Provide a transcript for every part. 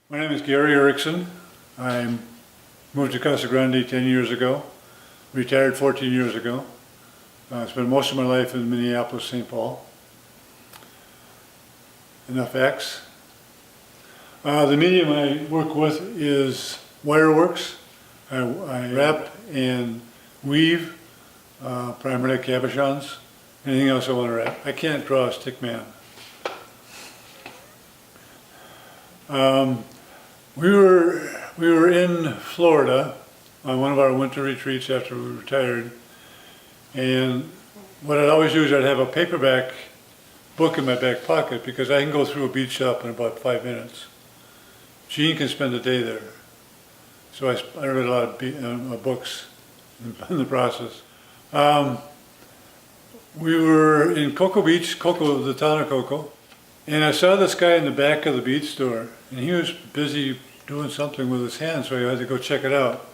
My name is Gary Erickson. I moved to Casa Grande 10 years ago, retired 14 years ago. I spent most of my life in Minneapolis, St. Paul. Enough X. The medium I work with is wireworks. I wrap and weave, primarily cabochons. Anything else I want to wrap. I can't draw a stick man. We were in Florida on one of our winter retreats after we retired, and what I'd always do is I'd have a paperback book in my back pocket because I can go through a bead shop in about 5 minutes. Gene can spend a day there, so I read a lot of books in the process. We were in Cocoa Beach, the town of Cocoa, and I saw this guy in the back of the bead store, and he was busy doing something with his hands, so I had to go check it out.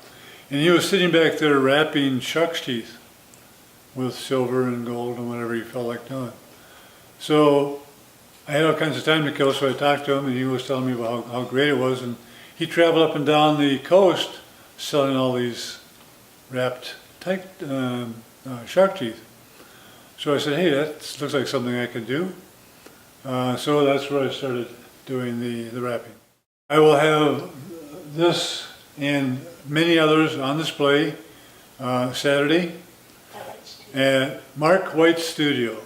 And he was sitting back there wrapping shark's teeth with silver and gold and whatever he felt like doing. So I had all kinds of time to kill, so I talked to him, and he was telling me about how great it was. And he traveled up and down the coast selling all these wrapped shark teeth. So I said, hey, that looks like something I could do. So that's where I started doing the wrapping. I will have this and many others on display Saturday at Mark White's studio.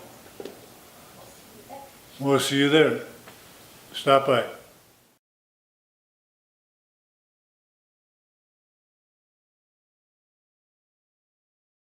We'll see you there. Stop by.